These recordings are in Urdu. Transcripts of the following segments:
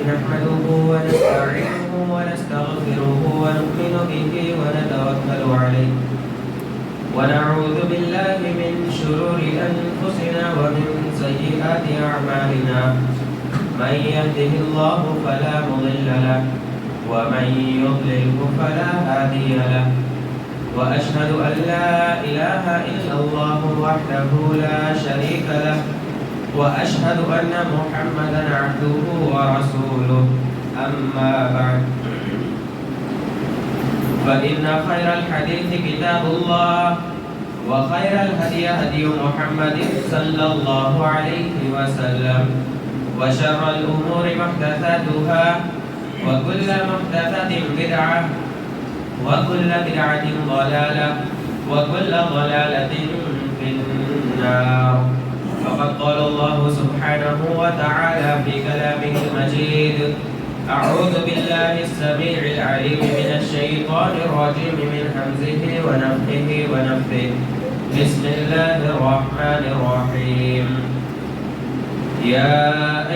نحمده ونستعينه ونستغفره ونؤمن به ونتوكل عليه ونعوذ بالله من شرور أنفسنا ومن سيئات أعمالنا من يهده الله فلا مضل له ومن يضلله فلا هادي له وأشهد أن لا إله إلا الله وحده لا شريك له وأشهد أن محمدا عبده ورسوله أما بعد فإن خير الحديث كتاب الله وخير الهدي هدي محمد صلى الله عليه وسلم وشر الأمور محدثاتها وكل محدثة بدعة وكل بدعة ضلالة وكل ضلالة في النار. فقد قال الله سبحانه وتعالى في كلامه المجيد: أعوذ بالله السميع العليم من الشيطان الرجيم من همزه ونفخه ونفثه. بسم الله الرحمن الرحيم. يا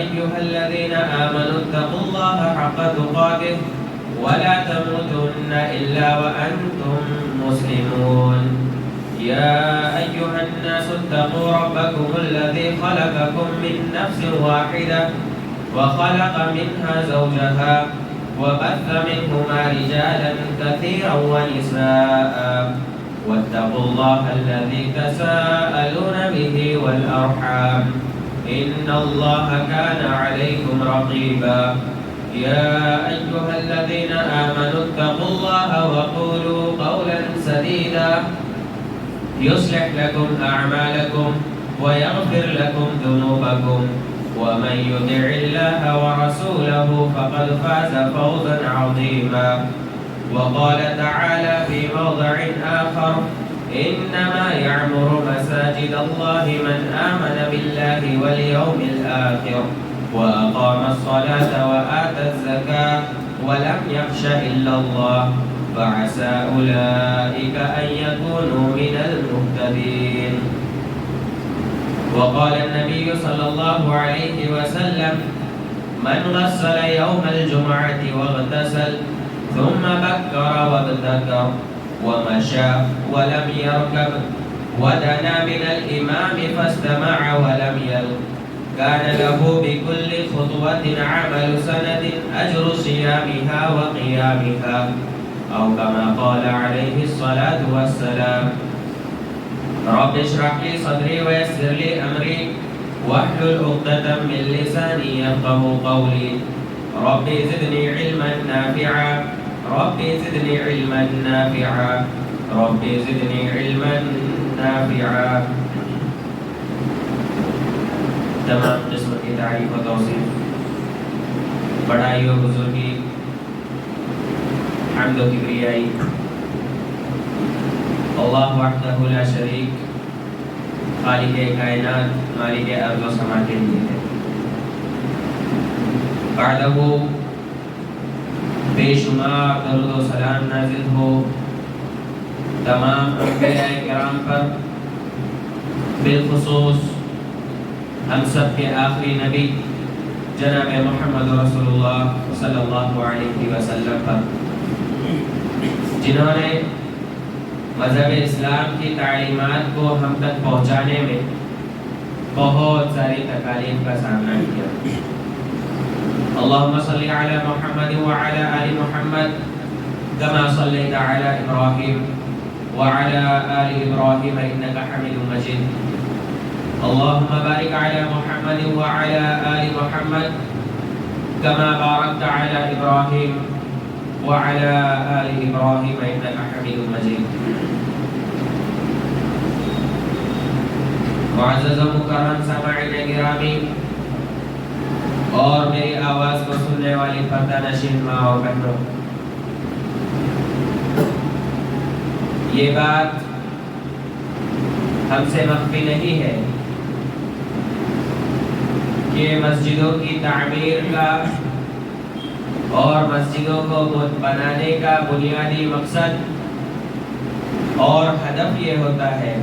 أيها الذين آمنوا اتقوا الله حق تقاته ولا تموتن إلا وأنتم مسلمون. يا أيها الناس اتقوا ربكم الذي خلقكم من نفس واحدة وخلق منها زوجها وبث منهما رجالا كثيرا ونساء واتقوا الله الذي تساءلون به والأرحام إن الله كان عليكم رقيبا. يا أيها الذين آمنوا اتقوا الله وقولوا قولا سديدا يصلح لكم أعمالكم ويغفر لكم ذنوبكم ومن يطع الله ورسوله فقد فاز فوزا عظيما. وقال تعالى في موضع آخر: إنما يعمر مساجد الله من آمن بالله واليوم الآخر وأقام الصلاة وآتى الزكاة ولم يخش إلا الله فعسى أولئك أن يكونوا من المهتدين. وقال النبي صلى الله عليه وسلم: من غسل يوم الجمعة واغتسل ثم بكر وابتكر ومشى ولم يركب ودنا من الإمام فاستمع ولم يلغ كان له بكل خطوة عمل سنة أجر صيامها وقيامها أو كما قال عليه الصلاة والسلام. رب اشرح لي صدري ويسر لي أمري واحلل عقدة من لساني يفقهوا قولي. رب زدني علما نافعا رب زدني علما نافعا رب زدني علما نافعا. تمام قسم کی تعریف و توصیف، بڑائی و بزرگی، حمد و کبریائی اللہ وحدہ لا شریک، خالق کائنات، مالک ارض و سما کے لیے ہے. بعدہ بے شمار درود و سلام نازل ہو تمام انبیاء کرام پر، بالخصوص ہم سب کے آخری نبی جناب محمد رسول اللہ صلی اللہ علیہ وسلم پر، جنہوں نے مذہب اسلام کی تعلیمات کو ہم تک پہنچانے میں بہت ساری تکالیف کا سامنا کیا. اللہم صلی علی محمد وعلی آل محمد کما صلیت علی ابراہیم وعلی آل ابراہیم انکا حمید مجید. اللہم بارک علی محمد وعلی آل محمد کما بارکت علی ابراہیم وعلى آل إبراهيم إنك حميد مجيد. معزز و مکرم سامعین گرامی اور میری آواز کو سننے والی پردہ نشین ماں اور بہنوں، یہ بات ہم سے مخفی نہیں ہے کہ مسجدوں کی تعمیر کا اور مسجدوں کو بنانے کا بنیادی مقصد اور ہدف یہ ہوتا ہے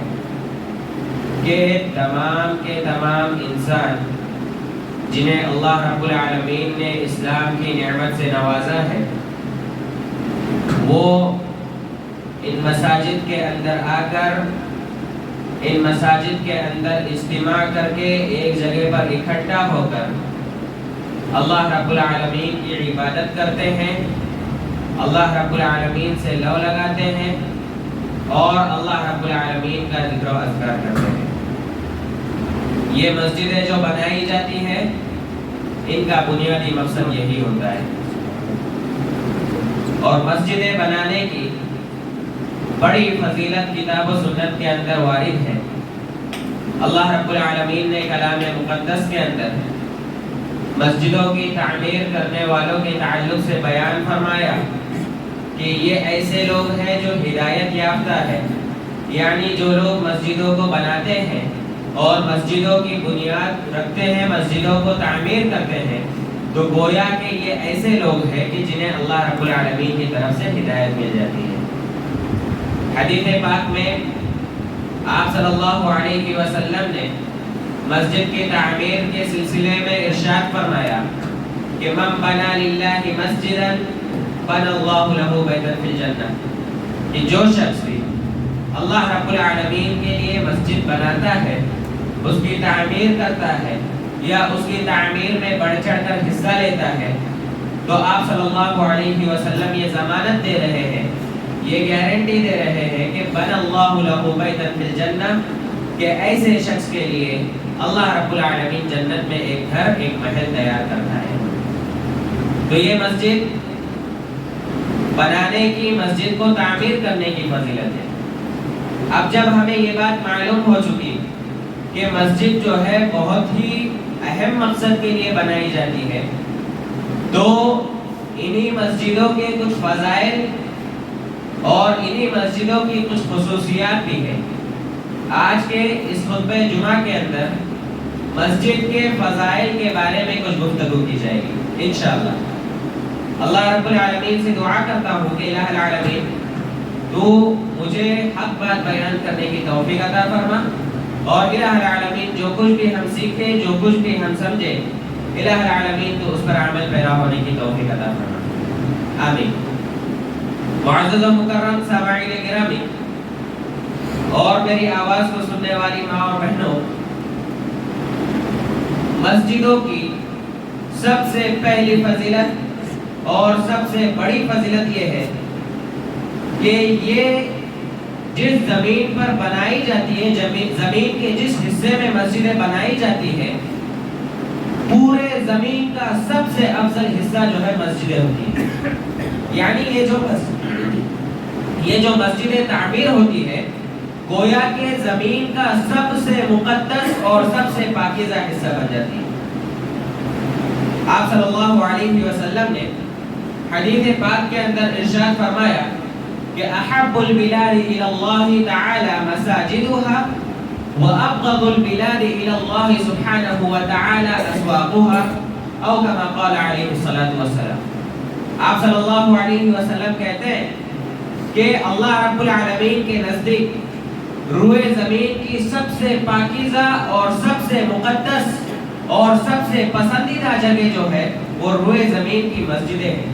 کہ تمام کے تمام انسان جنہیں اللہ رب العالمین نے اسلام کی نعمت سے نوازا ہے، وہ ان مساجد کے اندر آ کر، ان مساجد کے اندر اجتماع کر کے ایک جگہ پر اکٹھا ہو کر اللہ رب العالمین کی عبادت کرتے ہیں، اللہ رب العالمین سے لو لگاتے ہیں اور اللہ رب العالمین کا ذکر و اذکار کرتے ہیں۔ یہ مسجدیں جو بنائی جاتی ہیں، ان کا بنیادی مقصد یہی ہوتا ہے، اور مسجدیں بنانے کی بڑی فضیلت کتاب و سنت کے اندر وارد ہے۔ اللہ رب العالمین نے کلام مقدس کے اندر مسجدوں کی تعمیر کرنے والوں کے تعلق سے بیان فرمایا کہ یہ ایسے لوگ ہیں جو ہدایت یافتہ ہے، یعنی جو لوگ مسجدوں کو بناتے ہیں اور مسجدوں کی بنیاد رکھتے ہیں، مسجدوں کو تعمیر کرتے ہیں، تو گویا کہ یہ ایسے لوگ ہیں کہ جنہیں اللہ رب العالمین کی طرف سے ہدایت مل جاتی ہے۔ حدیث پاک میں آپ صلی اللہ علیہ وسلم نے مسجد کی تعمیر کے سلسلے میں ارشاد فرمایا کہ من بنا للہ مسجدا بنى اللہ لہ بیتا فی الجنہ، کہ جو شخص بھی اللہ رب العالمین کے لیے مسجد بناتا ہے، اس کی تعمیر کرتا ہے یا اس کی تعمیر میں بڑھ چڑھ کر حصہ لیتا ہے، تو آپ صلی اللہ علیہ وسلم یہ ضمانت دے رہے ہیں، یہ گارنٹی دے رہے ہیں کہ بنى اللہ لہ بیتا فی الجنہ، کہ ایسے شخص کے لیے اللہ رب العالمین جنت میں ایک گھر، ایک محل تیار کرتا ہے۔ تو یہ مسجد بنانے کی، مسجد کو تعمیر کرنے کی فضیلت ہے۔ اب جب ہمیں یہ بات معلوم ہو چکی کہ مسجد جو ہے بہت ہی اہم مقصد کے لیے بنائی جاتی ہے، تو انہی مسجدوں کے کچھ فضائل اور انہی مسجدوں کی کچھ خصوصیات بھی ہیں۔ آج کے اس خطبہ جمعہ کے اندر مسجد کے فضائل کے بارے میں کچھ گفتگو کی جائے گی انشاءاللہ۔ اللہ رب العالمین سے دعا کرتا ہوں کہ الہ العالمین تو مجھے حق بات بیان کرنے کی توفیق عطا فرما، اور الہ العالمین جو کچھ بھی ہم سیکھیں، جو کچھ بھی ہم سمجھیں، الہ العالمین تو اس پر عمل پیرا ہونے کی توفیق عطا فرما، آمین۔ معزز و مکرم سامعین گرامی اور میری آواز کو سننے والی ماں اور بہنوں، مسجدوں کی سب سے پہلی فضیلت اور سب سے بڑی فضیلت یہ ہے کہ یہ جس زمین پر بنائی جاتی ہے، زمین کے جس حصے میں مسجدیں بنائی جاتی ہے، پورے زمین کا سب سے افضل حصہ جو ہے مسجدیں ہوتی ہیں۔ یعنی یہ جو مسجدیں تعمیر ہوتی ہے، گویا کہ زمین کا سب سے مقدس اور سب سے پاکیزہ حصہ بن جاتی ہے۔ آپ صلی اللہ علیہ وسلم نے حدیث پاک کے اندر ارشاد فرمایا کہ احب البلاد الى اللہ تعالی مساجدها وابغض البلاد الى اللہ سبحانہ وتعالی اسواقها، او كما قال علیہ الصلوۃ والسلام۔ آپ صلی اللہ علیہ وسلم کہتے ہیں کہ اللہ رب العالمین کے نزدیک روئے زمین کی سب سے پاکیزہ اور سب سے مقدس اور سب سے پسندیدہ جگہ جو ہے وہ روئے زمین کی مسجدیں ہیں۔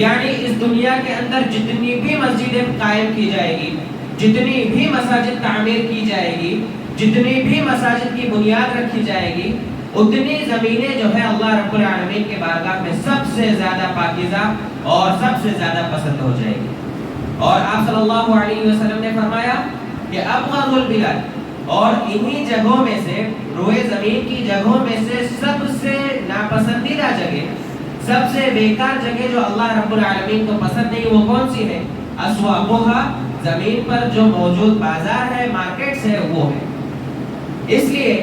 یعنی اس دنیا کے اندر جتنی بھی مسجدیں قائم کی جائے گی، جتنی بھی مساجد تعمیر کی جائے گی، جتنی بھی مساجد کی بنیاد رکھی جائے گی، اتنی زمینیں جو ہے اللہ رب العالمین کے بارگاہ میں سب سے زیادہ پاکیزہ اور سب سے زیادہ پسند ہو جائے گی۔ اور آپ صلی اللہ علیہ وسلم نے فرمایا کہ ابغض البلاد، اور انہی جگہوں میں سے، روئے زمین کی جگہوں میں سے سب سے ناپسندیدہ جگہ، سب سے بیکار جگہ جو اللہ رب العالمین کو پسند نہیں، وہ کون سی ہے؟ اسواقها، زمین پر جو موجود بازار ہے، مارکیٹس ہے، وہ ہے۔ اس لیے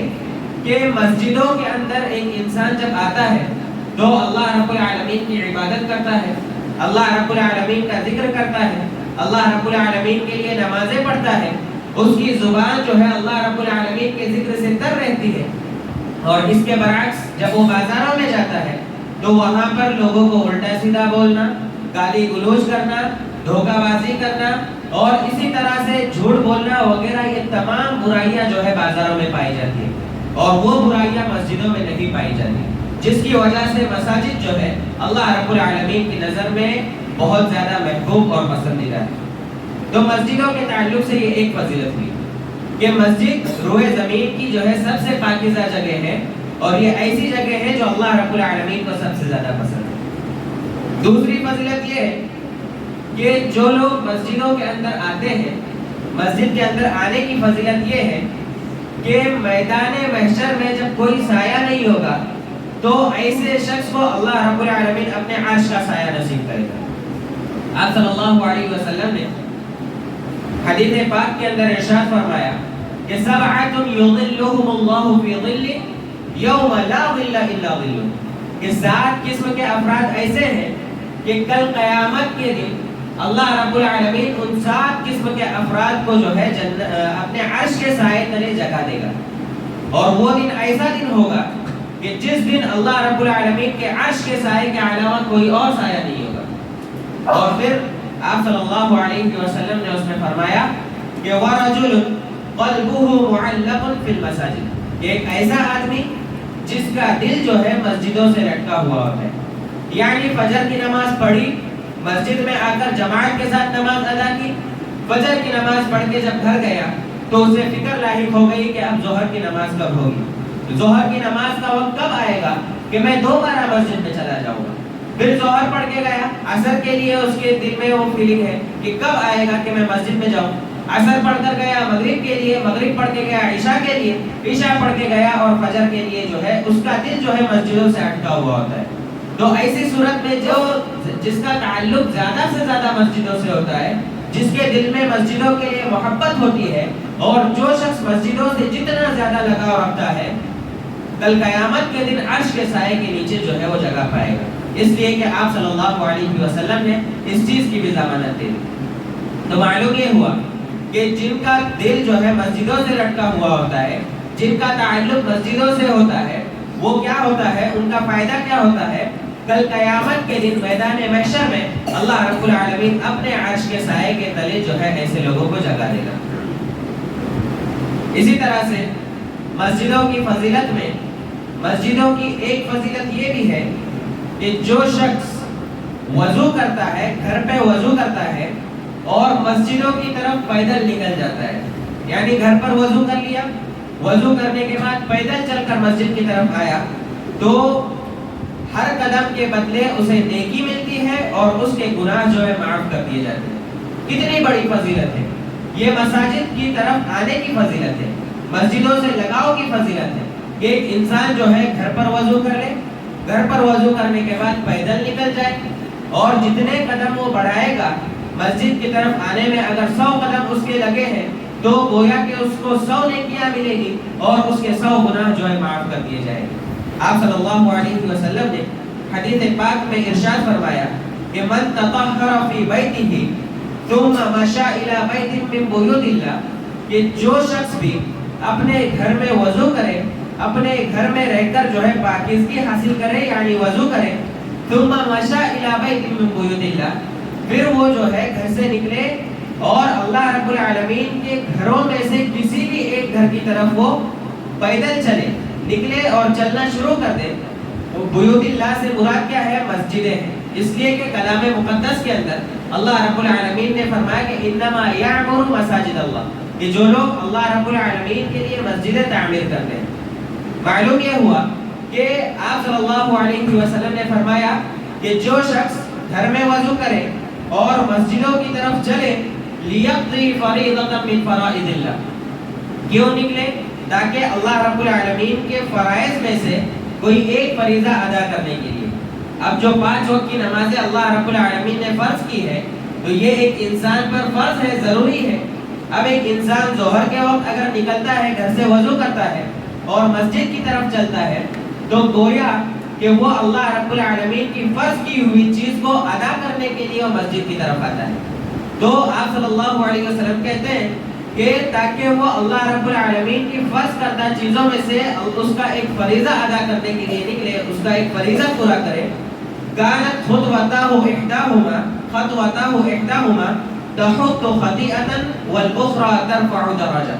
کہ مسجدوں کے اندر ایک انسان جب آتا ہے تو اللہ رب العالمین کی عبادت کرتا ہے، اللہ رب العالمین کا ذکر کرتا ہے، اللہ رب العالمین کے لیے نمازیں پڑھتا ہے، اس کی زبان جو ہے اللہ رب العالمین کے ذکر سے تر رہتی ہے۔ اور اس کے برعکس جب وہ بازاروں میں جاتا ہے تو وہاں پر لوگوں کو الٹا سیدھا بولنا، گالی گلوچ کرنا، دھوکہ بازی کرنا اور اسی طرح سے جھوٹ بولنا وغیرہ، یہ تمام برائیاں جو ہے بازاروں میں پائی جاتی ہیں، اور وہ برائیاں مسجدوں میں نہیں پائی جاتی۔ جس کی وجہ سے مساجد جو ہے اللہ رب العالمین کی نظر میں بہت زیادہ محبوب اور پسندیدہ ہے۔ تو مسجدوں کے تعلق سے یہ ایک فضیلت ہوئی کہ مسجد روئے زمین کی جو ہے سب سے پاکیزہ جگہ ہے، اور یہ ایسی جگہ ہے جو اللہ رب العالمین کو سب سے زیادہ پسند ہے۔ دوسری فضیلت یہ ہے کہ جو لوگ مسجدوں کے اندر آتے ہیں، مسجد کے اندر آنے کی فضیلت یہ ہے کہ میدان محشر میں جب کوئی سایہ نہیں ہوگا تو ایسے شخص کو اللہ رب العالمین اپنے عرش کا سایہ نصیب کرے گا۔ آپ صلی اللہ علیہ وسلم نے حدیث پاک کے اندر ارشاد فرمایا کہ سبعۃ یظلھم اللہ فی ظلہ یوم لا ظل الا ظلہ، کہ 7 قسم کے افراد ایسے ہیں کہ کل قیامت کے دن اللہ رب العالمین ان 7 قسم کے افراد کو جو ہے اپنے عرش کے سائے تلے جگہ دے گا، اور وہ دن ایسا دن ہوگا کہ جس دن اللہ رب العالمین کے عرش کے سائے کے علاوہ کوئی اور سایہ نہیں ہوگا۔ اور پھر آپ صلی اللہ علیہ وسلم نے اس میں فرمایا کہ وَرَجُلٌ قَلْبُهُ مُعَلَّقٌ فِي الْمَسَاجِدِ، ایک ایسا آدمی جس کا دل جو ہے مسجدوں سے لٹکا ہوا ہوتا ہے، یعنی فجر کی نماز پڑھی، مسجد میں آ کر جماعت کے ساتھ نماز ادا کی، فجر کی نماز پڑھ کے جب گھر گیا تو اسے فکر لاحق ہو گئی کہ اب ظہر کی نماز کب ہوگی، ظہر کی نماز کا وقت کب آئے گا کہ میں دوبارہ مسجد میں چلا جاؤں گا۔ پھر ظہر پڑھ کے گیا، عصر کے لیے اس کے دل میں وہ فیلنگ ہے کہ کب آئے گا کہ میں مسجد میں جاؤں، عصر پڑھ کر گیا مغرب کے لیے، مغرب پڑھ کے گیا عشاء کے لیے، عشاء پڑھ کے گیا اور فجر کے لیے جو ہے اس کا دل جو ہے مسجدوں سے اٹکا ہوا ہوتا ہے۔ تو ایسی صورت میں جس کا تعلق زیادہ سے زیادہ مسجدوں سے ہوتا ہے، جس کے دل میں مسجدوں کے لیے محبت ہوتی ہے، اور جو شخص مسجدوں سے جتنا زیادہ لگاؤ رکھتا ہے، کل قیامت کے دن عرش کے سائے کے نیچے جو ہے وہ جگہ پائے گا، اس لیے کہ آپ صلی اللہ علیہ وسلم نے اس چیز کی بھی ضمانت دے دی۔ تو معلوم یہ ہوا کہ جن کا دل جو ہے مسجدوں سے لٹکا ہوا ہوتا ہے، جن کا تعلق مسجدوں سے ہوتا ہے، وہ کیا ہوتا ہے، ان کا فائدہ کیا ہوتا ہے، کل قیامت کے دن میدان محشر میں اللہ رب العالمین اپنے عرش کے سائے کے تلے جو ہے ایسے لوگوں کو جگہ دے گا۔ اسی طرح سے مسجدوں کی فضیلت میں مسجدوں کی ایک فضیلت یہ بھی ہے کہ جو شخص وضو کرتا ہے، گھر پہ وضو کرتا ہے اور مسجدوں کی طرف پیدل نکل جاتا ہے، یعنی گھر پر وضو کر لیا، وضو کرنے کے بعد پیدل چل کر مسجد کی طرف آیا، تو ہر قدم کے بدلے اسے نیکی ملتی ہے اور اس کے گناہ جو ہے معاف کر دیے جاتے ہیں۔ کتنی بڑی فضیلت ہے یہ، مساجد کی طرف آنے کی فضیلت ہے، مسجدوں سے لگاؤ کی فضیلت ہے کہ ایک انسان جو ہے گھر پر وضو کر لے، گھر پر وضو کرنے کے بعد پیدل نکل جائے، اور جتنے قدم وہ بڑھائے گا مسجد کی طرف آنے میں اگر 100 قدم اس کے لگے ہیں تو گویا کہ اس کو 100 نیکیاں ملے گی اور اس کے 100 گناہ جو ہے معاف کر دیے جائیں گے۔ آپ صلی اللہ علیہ وسلم نے حدیث پاک میں ارشاد فرمایا کہ من تطہر فی بیتہ ثم مشى الی بیت من بیوت اللہ، کہ جو شخص بھی اپنے گھر میں وضو کرے، اپنے گھر میں رہ کر جو ہے پاکیزگی حاصل کرے، یعنی وضو کرے، ثم مشى الی بیت من بیوت اللہ، پھر وہ جو ہے گھر سے نکلے اور اللہ رب العالمین کے گھروں میں سے کسی بھی ایک گھر کی طرف وہ پیدل چلے، نکلے اور چلنا شروع کر دے۔ تو بیوت اللہ سے مراد کیا ہے؟ مسجدیں ہیں، اس لیے کہ کلام مقدس کے اندر اللہ رب العالمین نے فرمایا کہ انما یعمر مساجد اللہ، کہ جو لوگ اللہ رب العالمین کے لیے مسجدیں تعمیر کرتے ہیں۔ معلوم یہ ہوا کہ آپ صلی اللہ علیہ وسلم نے فرمایا کہ جو شخص گھر میں وضو کرے اور مسجدوں کی طرف چلے، لیقضی فریضۃ من فرائض اللہ، کیوں نکلے؟ تاکہ اللہ رب العالمین کے فرائض میں سے کوئی ایک فریضہ ادا کرنے کے لیے۔ اب جو 5 وقت کی نمازیں اللہ رب العالمین نے فرض کی ہے تو یہ ایک انسان پر فرض ہے، ضروری ہے۔ اب ایک انسان ظہر کے وقت اگر نکلتا ہے، گھر سے وضو کرتا ہے اور مسجد کی طرف چلتا ہے، تو گویا کہ وہ اللہ رب العالمین کی فرض کی ہوئی چیز کو ادا کرنے کے لیے وہ مسجد کی طرف آتا ہے۔ تو آپ صلی اللہ علیہ وسلم کہتے ہیں کہ تاکہ وہ اللہ رب العالمین کی فرض کردہ چیزوں میں سے اس کا ایک فریضہ ادا کرنے کے لیے نکلے، اس کا ایک فریضہ پورا کرے، كانت خطوته إحداهما تحط خطيئة والأخرى ترفع درجة،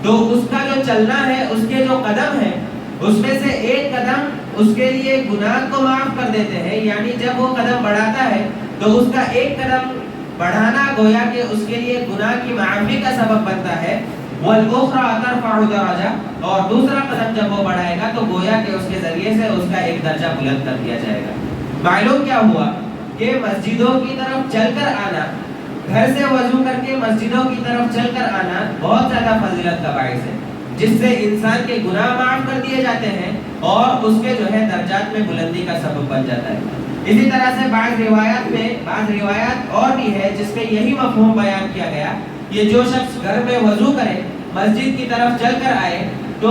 تو اس کا جو چلنا ہے، اس کے جو قدم ہیں، اس میں سے ایک قدم اس کے لیے گناہ کو معاف کر دیتے ہیں، یعنی جب وہ قدم بڑھاتا ہے تو اس کا ایک قدم بڑھانا گویا کہ اس کے لیے گناہ کی معافی کا سبب بنتا ہے، وَالْأُخْرَى تَرْفَعُ دَرَجَةً، اور دوسرا قدم جب وہ بڑھائے گا تو گویا کہ اس کے ذریعے سے اس کا ایک درجہ بلند کر دیا جائے گا۔ معلوم کیا ہوا کہ مسجدوں کی طرف چل کر آنا، گھر سے وضو کر کے مسجدوں کی طرف چل کر آنا بہت زیادہ فضیلت کا باعث ہے، جس سے انسان کے گناہ معاف کر دیے جاتے ہیں اور اس کے جو ہے درجات میں بلندی کا سبب بن جاتا ہے۔ اسی طرح سے بعض روایات اور بھی ہے جس میں یہی مفہوم بیان کیا گیا کہ جو شخص گھر میں وضو کرے، مسجد کی طرف چل کر آئے، تو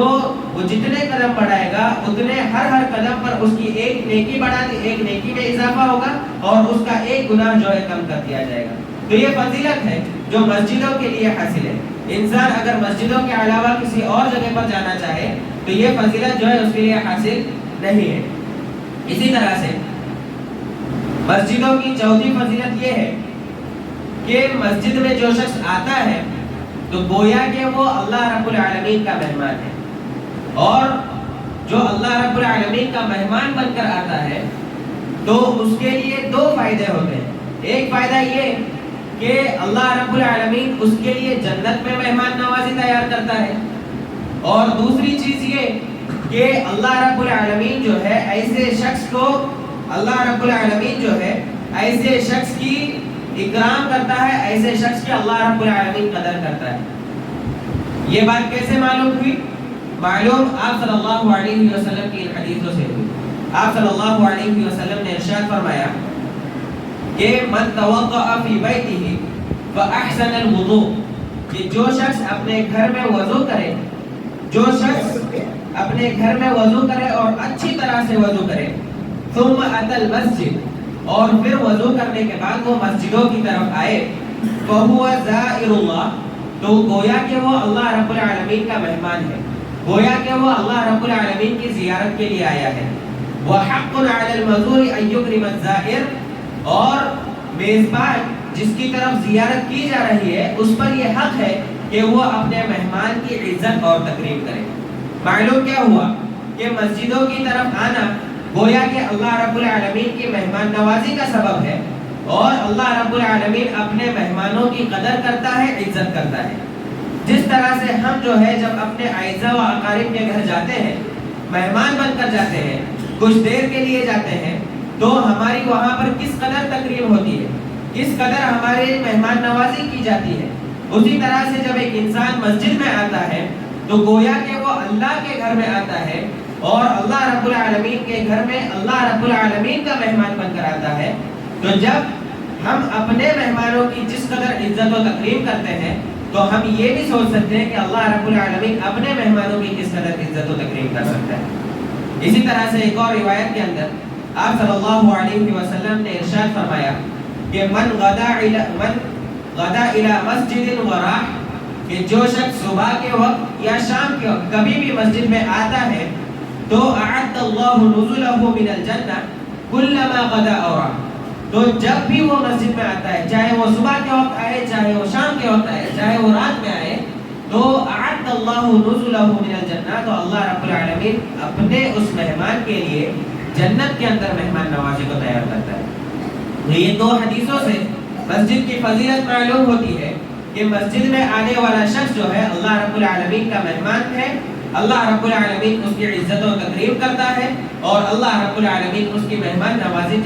وہ جتنے قدم بڑھائے گا اتنے ہر قدم پر اس کی ایک نیکی ایک نیکی میں اضافہ ہوگا اور اس کا ایک گناہ جو ہے کم کر دیا جائے گا۔ تو یہ فضیلت ہے جو مسجدوں کے لیے حاصل ہے۔ انسان اگر مسجدوں کے علاوہ کسی اور جگہ پر جانا چاہے تو یہ فضیلت جو ہے اس کے لیے حاصل نہیں ہے۔ اسی طرح سے مسجدوں کی چوتھی فضیلت یہ ہے کہ مسجد میں جو شخص آتا ہے تو گویا کہ وہ اللہ رب العالمین کا مہمان ہے، اور جو اللہ رب العالمین کا مہمان بن کر آتا ہے تو اس کے لیے دو فائدے ہوتے ہیں۔ ایک فائدہ یہ کہ اللہ رب العالمین اس کے لیے جنت میں مہمان نوازی تیار کرتا ہے، اور دوسری چیز یہ کہ اللہ رب العالمین جو ہے ایسے شخص کو ایسے شخص کی اکرام کرتا ہے، ایسے شخص کی اللہ رب العالمین قدر کرتا ہے۔ یہ بات کیسے معلوم ہوئی؟ معلوم آپ صلی اللہ علیہ وسلم کی حدیثوں سے ہوئی۔ آپ صلی اللہ علیہ وسلم نے ارشاد فرمایا کہ من توضأ فی بیتہ فاحسن الوضوء، کہ جو شخص اپنے گھر میں وضو کرے اور اچھی طرح سے وضو کرے، ثم اتى المسجد، اور پھر وضو کرنے کے بعد وہ مسجدوں کی طرف آئے، فهو زائر اللہ، تو گویا کہ وہ اللہ رب العالمین کا مہمان ہے، گویا کہ وہ اللہ رب العالمین کی زیارت کے لیے آیا ہے۔ وحق علی المزور ان یکرم الزائر، اور میزبان جس کی طرف زیارت کی جا رہی ہے اس پر یہ حق ہے کہ وہ اپنے مہمان کی عزت اور تکریم کرے۔ معلوم کیا ہوا کہ مسجدوں کی طرف آنا گویا کہ اللہ رب العالمین کی مہمان نوازی کا سبب ہے، اور اللہ رب العالمین اپنے مہمانوں کی قدر کرتا ہے، عزت کرتا ہے۔ جس طرح سے ہم جو ہے جب اپنے اعزاء و اقارب کے گھر جاتے ہیں، مہمان بن کر جاتے ہیں، کچھ دیر کے لیے جاتے ہیں، تو ہماری وہاں پر کس قدر تکریم ہوتی ہے، کس قدر ہمارے مہمان نوازی کی جاتی ہے۔ اسی طرح سے جب ایک انسان مسجد میں آتا ہے تو گویا کہ وہ اللہ کے گھر میں آتا ہے، اور اللہ رب العالمین کے گھر میں اللہ رب العالمین کا مہمان بن کر آتا ہے۔ تو جب ہم اپنے مہمانوں کی جس قدر عزت و تکریم کرتے ہیں تو ہم یہ بھی سوچ سکتے ہیں کہ اللہ رب العالمین اپنے مہمانوں کی کس قدر عزت و تکریم کر سکتا ہے۔ اسی طرح سے ایک اور روایت کے اندر آپ صلی اللہ علیہ وسلم نے ارشاد فرمایا کہ من غدا الی مسجد وراح، کہ جو شخص صبح کے وقت یا شام کے وقت کبھی بھی مسجد میں آتا ہے تو اعد اللہ نزلہ من الجنہ کلما غدا اور راح، تو جب بھی وہ مسجد میں آتا ہے، چاہے وہ صبح کے وقت آئے، چاہے وہ شام کے وقت آئے، چاہے وہ رات میں آئے، تو اعد اللہ نزلہ من الجنہ، تو اللہ رب العالمین اپنے اس مہمان کے لیے جنت کے اندر مہمان نوازی کو تیار کرتا ہے۔ یہ دو حدیثوں سے مسجد کی فضیلت معلوم ہوتی ہے کہ مسجد میں آنے والا شخص جو ہے اللہ رب العالمین کا مہمان ہے، اللہ رب العالمین اس کی عزت و تکریم کرتا ہے، اور اللہ رب العالمین اس کی مہمان نوازی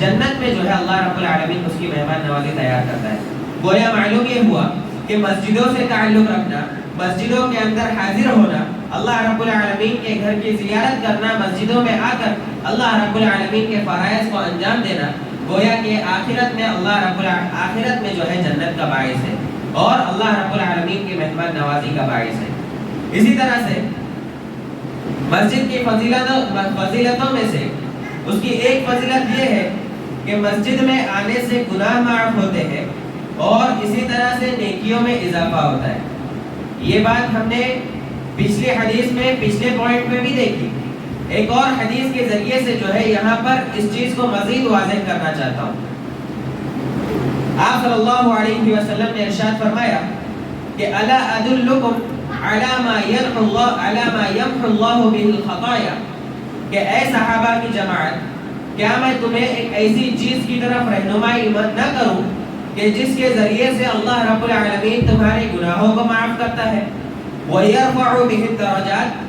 جنت میں جو ہے اللہ رب العالمین اس کی مہمان نوازی تیار کرتا ہے۔ گویا معلوم یہ ہوا کہ مسجدوں سے تعلق رکھنا، مسجدوں کے اندر حاضر ہونا، اللہ رب العالمین کے گھر کی زیارت کرنا، مسجدوں میں آ کر اللہ رب العالمین کے فرائض کو انجام دینا، گویا کہ آخرت میں جو ہے جنت کا باعث ہے اور اللہ رب العالمین کی مہمان نوازی کا باعث ہے۔ اسی طرح سے مسجد کی فضیلتوں میں سے اس کی ایک فضیلت یہ ہے کہ مسجد میں آنے سے گناہ معاف ہوتے ہیں اور اسی طرح سے نیکیوں میں اضافہ ہوتا ہے۔ یہ بات ہم نے پچھلی حدیث میں پچھلے پوائنٹ میں بھی دیکھی۔ ایک اور حدیث کے ذریعے سے جو ہے یہاں پر اس چیز کو مزید واضح کرنا چاہتا ہوں۔ آپ صلی اللہ علیہ وسلم نے ارشاد فرمایا کہ الا ادلکم علی ما یمحو اللہ بہ الخطایا، کہ اے صحابہ کی جماعت، کیا میں تمہیں ایک ایسی چیز کی طرف رہنمائی نہ کروں کہ جس کے ذریعے سے اللہ رب العالمین تمہارے گناہوں کو معاف کرتا ہے، وَيَرْفَعُ بِهِ الدَّرَجَاتِ،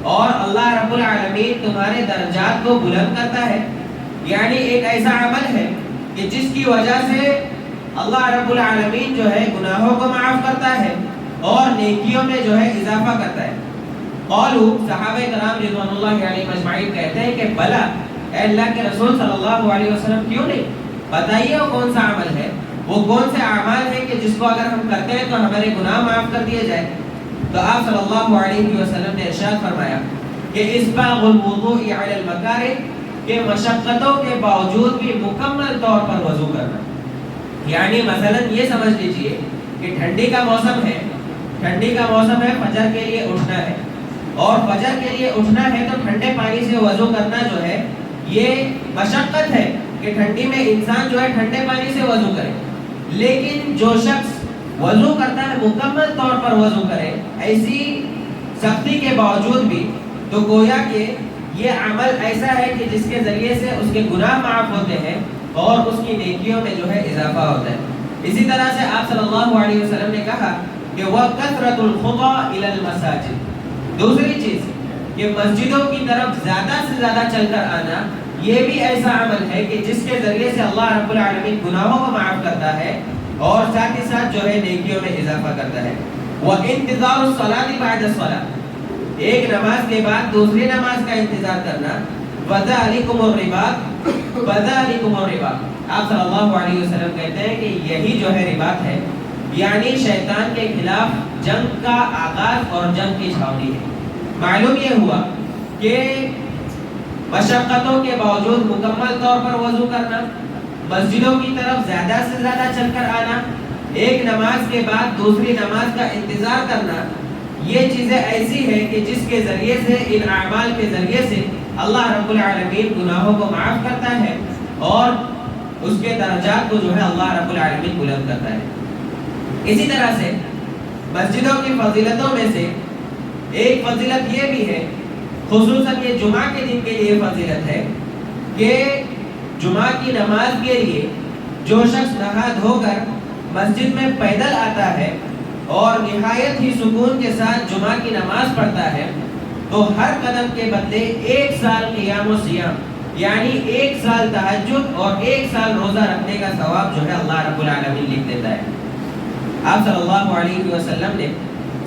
اور اللہ رب العالمین تمہارے درجات کو بلند کرتا ہے. یعنی ایک ایسا عمل ہے کہ جس کی وجہ سے اللہ رب العالمین جو ہے گناہوں کو معاف کرتا ہے اور نیکیوں میں جو ہے اضافہ کرتا ہے. قالوا، صحابہ کرام رضوان اللہ علیہم اجمعین کہتے ہیں کہ بلا، اے اللہ کے رسول صلی اللہ علیہ وسلم کیوں نہیں، بتائیے وہ کون سا عمل ہے، وہ کون سے اعمال ہیں کہ جس کو اگر ہم کرتے ہیں تو ہمارے گناہ معاف کر دیے جائے. تو آپ صلی اللہ علیہ وسلم نے ارشاد فرمایا کہ اسباغ الوضوء علی المکارہ، کہ مشقتوں کے باوجود بھی مکمل طور پر وضو کرنا. یعنی مثلا یہ سمجھ لیجئے کہ ٹھنڈی کا موسم ہے، ٹھنڈی کا موسم ہے، فجر کے لیے اٹھنا ہے، اور فجر کے لیے اٹھنا ہے تو ٹھنڈے پانی سے وضو کرنا جو ہے یہ مشقت ہے کہ ٹھنڈی میں انسان جو ہے ٹھنڈے پانی سے وضو کرے. لیکن جو شخص وضو کرتا ہے مکمل طور پر وضو کرے ایسی سختی کے باوجود بھی، تو گویا کہ یہ عمل ایسا ہے کہ جس کے ذریعے سے اس کے گناہ معاف ہوتے ہیں اور اس کی نیکیوں میں جو ہے اضافہ ہوتا ہے. اسی طرح سے آپ صلی اللہ علیہ وسلم نے کہا کہ وَكَثْرَةُ الْخُطَىٰ إِلَى الْمَسَاجِدِ، دوسری چیز کہ مسجدوں کی طرف زیادہ سے زیادہ چل کر آنا، یہ بھی ایسا عمل ہے کہ جس کے ذریعے سے اللہ رب العالمین گناہوں کو معاف کرتا ہے اور ساتھ ہی ساتھ جو ہے نیکیوں میں اضافہ کرتا ہے. وَإِنْتِظَارُ الصَّلَاةِ بَعْدَ الصَّلَاةِ، ایک نماز کے بعد دوسری نماز کا انتظار کرنا. وَذَلِكُمُ الرِّبَاطُ، وَذَلِكُمُ الرِّبَاطُ، آپ صلی اللہ علیہ وسلم کہتے ہیں کہ یہی جو ہے رباط ہے، یعنی شیطان کے خلاف جنگ کا آغاز اور جنگ کی چھاؤنی ہے. معلوم یہ ہوا کہ مشقتوں کے باوجود مکمل طور پر وضو کرنا، مسجدوں کی طرف زیادہ سے زیادہ چل کر آنا، ایک نماز کے بعد دوسری نماز کا انتظار کرنا، یہ چیزیں ایسی ہیں کہ جس کے ذریعے سے، ان اعمال کے ذریعے سے اللہ رب العالمین گناہوں کو معاف کرتا ہے اور اس کے درجات کو جو ہے اللہ رب العالمین بلند کرتا ہے. اسی طرح سے مسجدوں کی فضیلتوں میں سے ایک فضیلت یہ بھی ہے، خصوصاً یہ جمعہ کے دن کے لیے فضیلت ہے کہ جمعہ کی نماز کے لیے جو شخص نہا دھو کر مسجد میں پیدل آتا ہے اور نہایت ہی سکون کے ساتھ جمعہ کی نماز پڑھتا ہے، تو ہر قدم کے بدلے 1 سال قیام و سیام، یعنی 1 سال تہجد اور 1 سال روزہ رکھنے کا ثواب جو ہے اللہ رب العالمین لکھ دیتا ہے. آپ صلی اللہ علیہ وسلم نے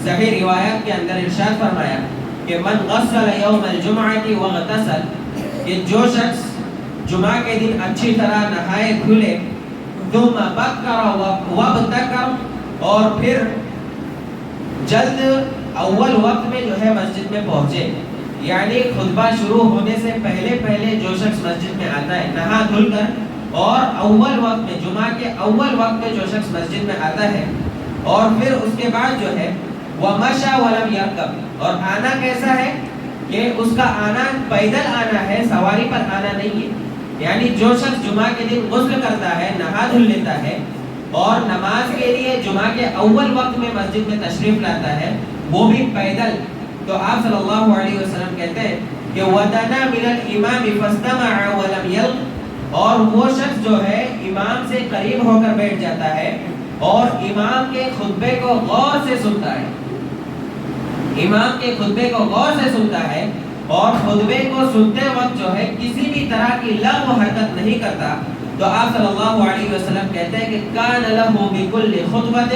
صحیح روایات کے اندر ارشاد فرمایا کہ من غسل یوم الجمعہ واغتسل، کہ جو شخص جمعہ کے دن اچھی طرح نہائے دھلے، ثم بکر وابتکر، اور پھر جلد اول وقت میں جو ہے مسجد میں پہنچے، یعنی خطبہ شروع ہونے سے پہلے پہلے جو شخص مسجد میں آتا ہے نہا دھل کر، اور اول وقت میں جمعہ کے اول وقت میں جو شخص مسجد میں آتا ہے، اور پھر اس کے بعد جو ہے وَمَشَى وَلَمْ يَرْكَبْ، اور آنا کیسا ہے کہ اس کا آنا پیدل آنا ہے، سواری پر آنا نہیں ہے. یعنی جو شخص جمعہ کے دن غسل کرتا ہے، نہا دھل لیتا ہے اور نماز کے لیے جمعہ کے اول وقت میں مسجد میں تشریف لاتا ہے، وہ بھی پیدل، تو آپ صلی اللہ علیہ وسلم کہتے ہیں کہ وَدَنَا مِنَ الْإِمَامِ فَاسْتَمَعَ وَلَمْ يَلْغِ، اور وہ شخص جو ہے امام سے قریب ہو کر بیٹھ جاتا ہے اور امام کے خطبے کو غور سے سنتا ہے، امام کے خطبے کو غور سے سنتا ہے اور خطبے کو سنتے وقت جو ہے کسی بھی طرح کی لغو حرکت نہیں کرتا، تو آپ صلی اللہ علیہ وسلم کہتے ہیں کہ کان لہ بکل خطبۃ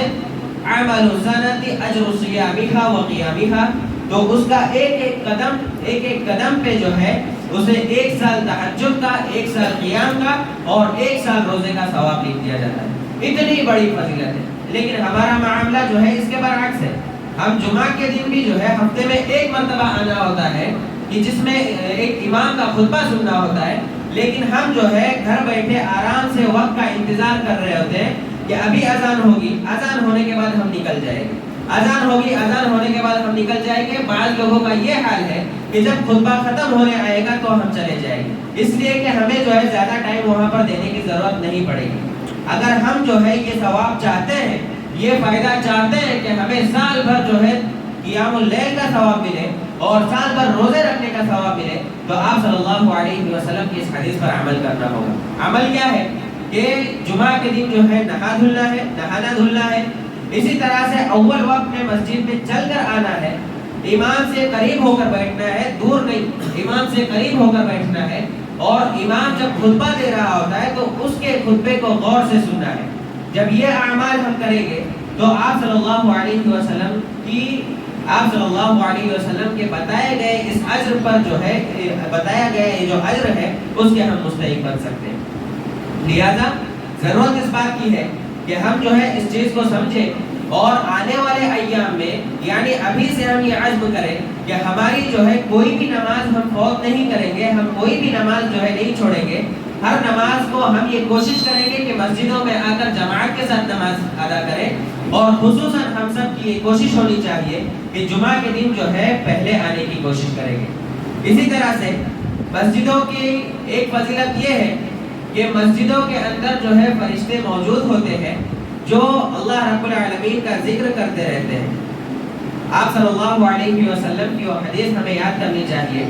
عمل سنۃ اجر صیامها وقیامها، تو اس کا ایک ایک قدم پہ جو ہے اسے 1 سال تہجد کا، 1 سال قیام کا اور 1 سال روزے کا ثواب لکھ دیا جاتا ہے. اتنی بڑی فضیلت ہے. لیکن ہمارا معاملہ جو ہے اس کے برعکس ہے. ہم جمعہ کے دن بھی جو ہے ہفتے میں 1 مرتبہ آنا ہوتا ہے کہ جس میں ایک امام کا خطبہ سننا ہوتا ہے، لیکن ہم جو ہے گھر بیٹھے آرام سے وقت کا انتظار کر رہے ہوتے ہیں کہ ابھی اذان ہوگی، اذان ہونے کے بعد ہم نکل جائیں گے، اذان ہوگی، اذان ہونے کے بعد ہم نکل جائیں گے. بعض لوگوں کا یہ حال ہے کہ جب خطبہ ختم ہونے آئے گا تو ہم چلے جائیں گے، اس لیے کہ ہمیں جو ہے زیادہ ٹائم وہاں پر دینے کی ضرورت نہیں پڑے گی. اگر ہم جو ہے یہ ثواب چاہتے ہیں، یہ فائدہ چاہتے ہیں کہ ہمیں سال بھر جو ہے قیام اللیل کا ثواب ملے، اور سال بھر روزے رکھنے کا ثواب ملے، تو آپ صلی اللہ علیہ وسلم کی اس حدیث پر عمل کرنا ہوگا۔ عمل کیا ہے کہ جمعہ کے دن جو ہے نہانا دھلنا ہے، اسی طرح سے اول وقت میں مسجد میں چل کر آنا ہے، امام سے قریب ہو کر بیٹھنا ہے، دور نہیں، امام سے قریب ہو کر بیٹھنا ہے، اور امام جب خطبہ دے رہا ہوتا ہے تو اس کے خطبے کو غور سے سننا ہے۔ جب یہ اعمال ہم کریں گے تو آپ صلی اللہ علیہ وسلم کے بتائے گئے اس اجر پر جو ہے، بتایا گیا یہ جو اجر ہے اس کے ہم مستحق بن سکتے ہیں۔ لہذا ضرورت اس بات کی ہے کہ ہم جو ہے اس چیز کو سمجھیں، اور آنے والے ایام میں یعنی ابھی سے ہم یہ عزم کریں کہ ہماری جو ہے کوئی بھی نماز ہم فوت نہیں کریں گے، ہم کوئی بھی نماز جو ہے نہیں چھوڑیں گے۔ ہر نماز کو ہم یہ کوشش کریں گے کہ مسجدوں میں آ کر جماعت کے ساتھ نماز ادا کریں، اور خصوصاً ہم سب کی یہ کوشش ہونی چاہیے کہ جمعہ کے دن جو ہے پہلے آنے کی کوشش کریں گے۔ اسی طرح سے مسجدوں کی ایک فضیلت یہ ہے کہ مسجدوں کے اندر جو ہے فرشتے موجود ہوتے ہیں جو اللہ رب العالمین کا ذکر کرتے رہتے ہیں۔ آپ صلی اللہ علیہ وسلم کی وہ حدیث ہمیں یاد کرنی چاہیے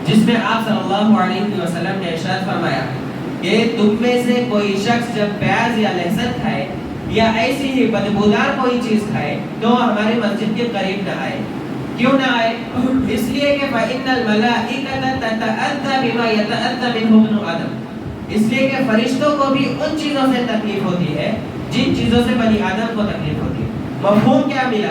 جس میں آپ صلی اللہ علیہ وسلم نے ارشاد فرمایا کہ تم میں سے کوئی شخص جب پیاز یا لہسن کھائے یا ایسی ہی بدبودار کوئی چیز کھائے تو ہمارے مسجد کے قریب نہ آئے۔ کیوں نہ آئے؟ اس لیے کہ فَإِنَّ الْمَلَائِكَةَ تَتَأَذَّى بِمَا يَتَأَذَّى مِنْهُ ابْنُ آدَمَ، اس لیے کہ فرشتوں کو بھی ان چیزوں سے تکلیف ہوتی ہے جن چیزوں سے بنی آدم کو تکلیف ہوتی ہے۔ مفہوم کیا ملا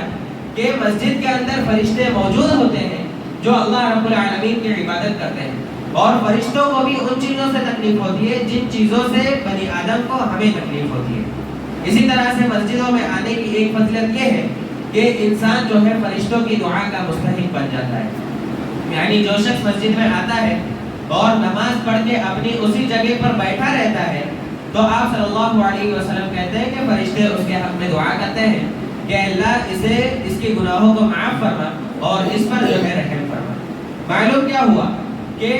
کہ مسجد کے اندر فرشتے موجود ہوتے ہیں جو اللہ رب العالمین کی عبادت کرتے ہیں، اور فرشتوں کو بھی ان چیزوں سے تکلیف ہوتی ہے جن چیزوں سے بنی آدم کو ہمیں تکلیف ہوتی ہے۔ اسی طرح سے مسجدوں میں آنے کی ایک فضیلت یہ ہے کہ انسان جو ہے فرشتوں کی دعا کا مستحق بن جاتا ہے۔ یعنی جو شخص مسجد میں آتا ہے اور نماز پڑھ کے اپنی اسی جگہ پر بیٹھا رہتا ہے تو آپ صلی اللہ علیہ وسلم کہتے ہیں کہ فرشتے اس کے حق میں دعا کرتے ہیں کہ اللہ اسے اس کے گناہوں کو معاف فرما اور اس پر جو ہے رحم فرما۔ معلوم کیا ہوا کہ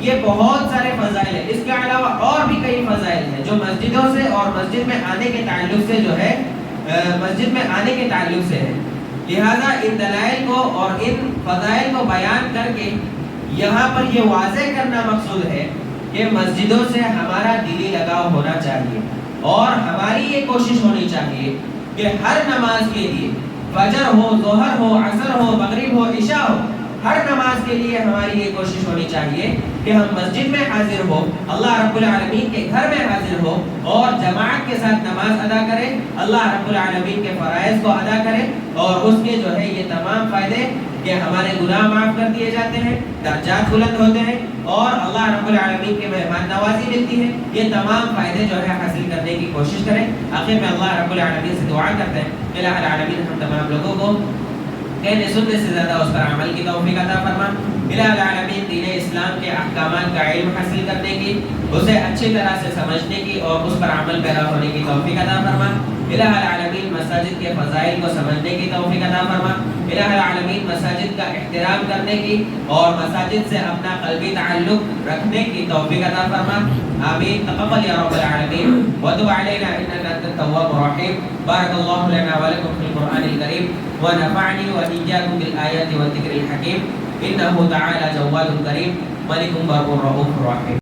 یہ بہت سارے فضائل ہیں، اس کے علاوہ اور بھی کئی فضائل ہیں جو مسجدوں سے اور مسجد میں آنے کے تعلق سے جو ہے مسجد میں آنے کے تعلق سے ہے۔ لہذا ان دلائل کو اور ان فضائل کو بیان کر کے یہاں پر یہ واضح کرنا مقصود ہے کہ مسجدوں سے ہمارا دلی لگاؤ ہونا چاہیے، اور ہماری یہ کوشش ہونی چاہیے کہ ہر نماز کے لیے، فجر ہو، ظہر ہو، عصر ہو، مغرب ہو، عشاء ہو، ہر نماز کے لیے ہماری یہ کوشش ہونی چاہیے کہ ہم مسجد میں حاضر ہو، اللہ رب العالمین کے گھر میں حاضر ہو، اور جماعت کے ساتھ نماز ادا کریں، اللہ رب العالمین کے فرائض کو ادا کریں، اور اس کے جو ہے یہ تمام فائدے کہ ہمارے گناہ معاف کر دیے جاتے ہیں، درجات بلند ہوتے ہیں، اور اللہ رب العالمین کے مہمان نوازی ملتی ہے۔ یہ تمام فائدے جو ہے حاصل کرنے کی کوشش کریں۔ آخر میں اللہ رب العالمین سے دعا کرتے ہیں کہ الہ العالمین ہم تمام لوگوں کو کہنے سننے سے زیادہ اس پر عمل کی توفیق عطا فرما۔ الہ العالمین دین اسلام کے احکامات کا علم حاصل کرنے کی، اسے اچھی طرح سے سمجھنے کی اور اس پر عمل پیرا ہونے کی توفیق عطا فرما۔ الہ العالمین مساجد کے فضائل کو سمجھنے کی توفیق عطا فرما۔ الہ العالمین مساجد کا احترام کرنے کی اور مساجد سے اپنا قلبی تعلق رکھنے کی توفیق عطا فرما۔ آمین۔ تقبل یا رب العالمین وتب علینا انک انت التواب الرحیم۔ بارک اللہ لنا ولکم فی القرآن الکریم ونفعنی وإیاکم بالآیات والذکر الحکیم۔ انہ تعالی جواد کریم ملک بر رؤوف رحیم۔